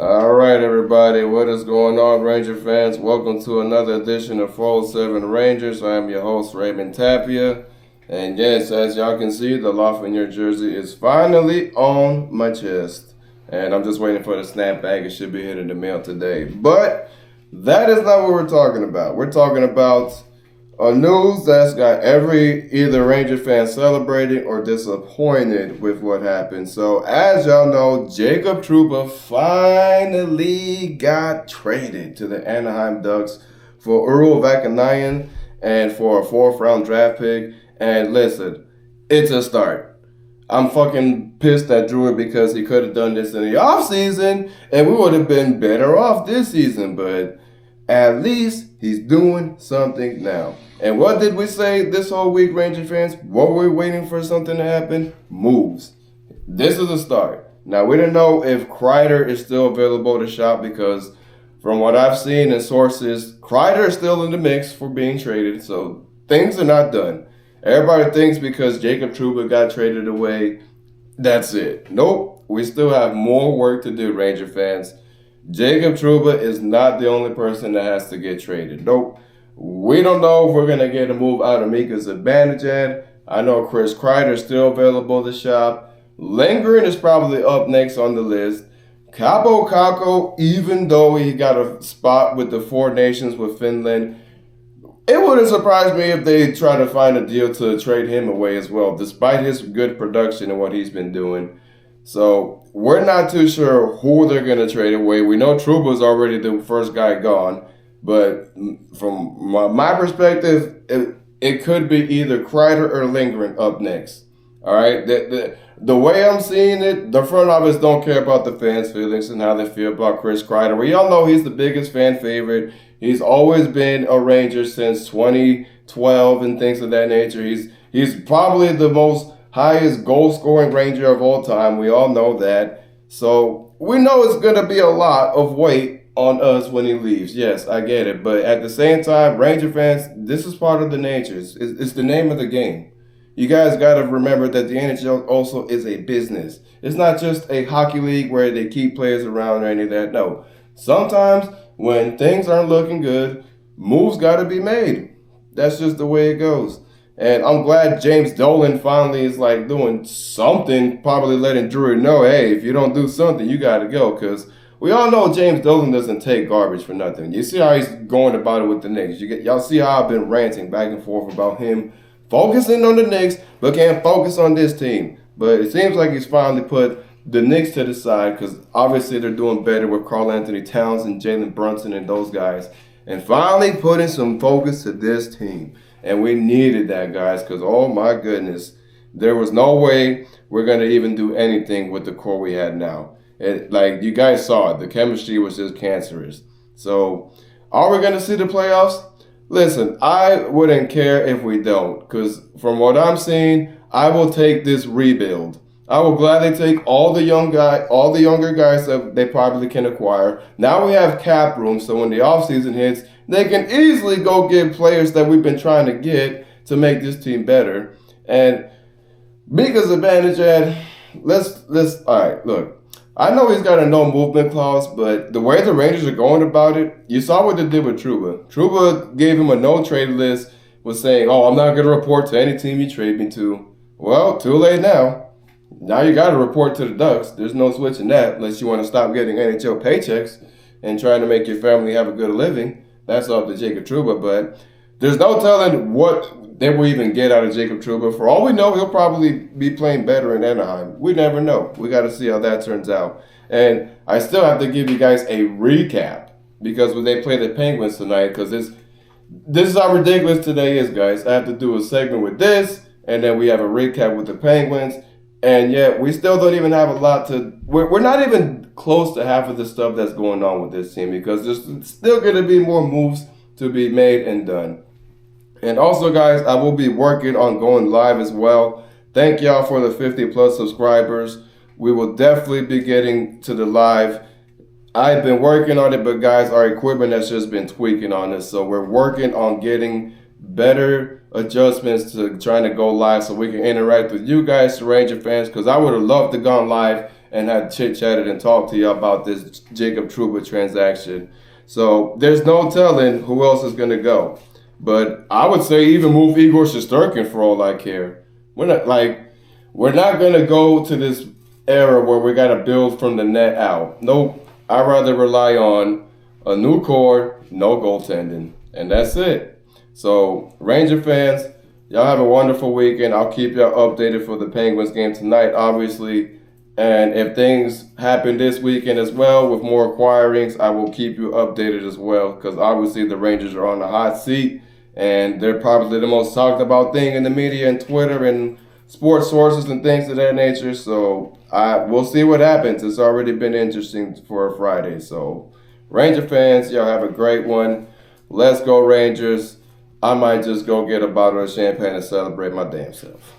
All right, everybody, what is going on, Ranger fans? Welcome to another edition of 407 Rangers. I am your host, Raymond Tapia. And yes, as y'all can see, the loft in your jersey is finally on my chest. And I'm just waiting for the snapback. It should be hitting the mail today. But that is not what we're talking about. We're talking about news that's got every either Ranger fan celebrating or disappointed with what happened. So, as y'all know, Jacob Trouba finally got traded to the Anaheim Ducks for Uhor Vaakananainen and for a fourth-round draft pick. And listen, it's a start. I'm fucking pissed at Drew because he could have done this in the offseason and we would have been better off this season, but at least he's doing something now. And what did we say this whole week, Ranger fans? What were we waiting for something to happen? Moves. This is a start. Now, we don't know if Kreider is still available to shop because from what I've seen in sources, Kreider is still in the mix for being traded. So things are not done. Everybody thinks because Jacob Trouba got traded away, that's it. Nope. We still have more work to do, Ranger fans. Jacob Trouba is not the only person that has to get traded. Nope. We don't know if we're going to get a move out of Mika Zibanejad. I know Chris Kreider is still available to shop. Lindgren is probably up next on the list. Capo Kakko, even though he got a spot with the Four Nations with Finland, it wouldn't surprise me if they try to find a deal to trade him away as well, despite his good production and what he's been doing. So we're not too sure who they're going to trade away. We know Trouba's already the first guy gone. But from my perspective, it could be either Kreider or Lindgren up next. All right? The way I'm seeing it, the front office don't care about the fans' feelings and how they feel about Chris Kreider. We all know he's the biggest fan favorite. He's always been a Ranger since 2012 and things of that nature. He's probably the most highest goal-scoring Ranger of all time. We all know that. So we know it's going to be a lot of weight on us when he leaves. Yes, I get it. But at the same time, Ranger fans, this is part of the nature. It's the name of the game. You guys got to remember that the NHL also is a business. It's not just a hockey league where they keep players around or any of that. No. Sometimes when things aren't looking good, moves got to be made. That's just the way it goes. And I'm glad James Dolan finally is like doing something, probably letting Drury know, hey, if you don't do something, you got to go. Because we all know James Dolan doesn't take garbage for nothing. You see how he's going about it with the Knicks. Y'all see how I've been ranting back and forth about him focusing on the Knicks, but can't focus on this team. But it seems like he's finally put the Knicks to the side because obviously they're doing better with Karl Anthony Towns and Jalen Brunson and those guys. And finally putting some focus to this team. And we needed that, guys, because, oh, my goodness, there was no way we're going to even do anything with the core we had now. Like you guys saw it, the chemistry was just cancerous. So, are we going to see the playoffs? Listen, I wouldn't care if we don't, because from what I'm seeing, I will take this rebuild. I will gladly take all the younger guys that they probably can acquire. Now we have cap room, so when the offseason hits, they can easily go get players that we've been trying to get to make this team better. And because of Zibanejad, let's all right, look. I know he's got a no movement clause, but the way the Rangers are going about it, you saw what they did with Trouba. Trouba gave him a no trade list, was saying, oh, I'm not going to report to any team you trade me to. Well, too late now. Now you got to report to the Ducks. There's no switching that unless you want to stop getting NHL paychecks and trying to make your family have a good living. That's up to Jacob Trouba, but there's no telling what they will even get out of Jacob Trouba. For all we know, he'll probably be playing better in Anaheim. We never know. We got to see how that turns out. And I still have to give you guys a recap because when they play the Penguins tonight, because this is how ridiculous today is, guys. I have to do a segment with this, and then we have a recap with the Penguins. And yet, we still don't even have a lot to... We're not even close to half of the stuff that's going on with this team because there's still going to be more moves to be made and done. And also, guys, I will be working on going live as well. Thank y'all for the 50-plus subscribers. We will definitely be getting to the live. I've been working on it, but, guys, our equipment has just been tweaking on us. So we're working on getting better adjustments to trying to go live so we can interact with you guys, the Ranger fans, because I would have loved to gone live and had chit-chatted and talked to you about this Jacob Trouba transaction. So there's no telling who else is going to go. But I would say even move Igor Shesterkin for all I care. We're not going to go to this era where we got to build from the net out. Nope. I'd rather rely on a new core, no goaltending. And that's it. So, Ranger fans, y'all have a wonderful weekend. I'll keep y'all updated for the Penguins game tonight, obviously. And if things happen this weekend as well with more acquirings, I will keep you updated as well. Because obviously the Rangers are on the hot seat. And they're probably the most talked about thing in the media and Twitter and sports sources and things of that nature. So we'll see what happens. It's already been interesting for a Friday. So Ranger fans, y'all have a great one. Let's go Rangers. I might just go get a bottle of champagne and celebrate my damn self.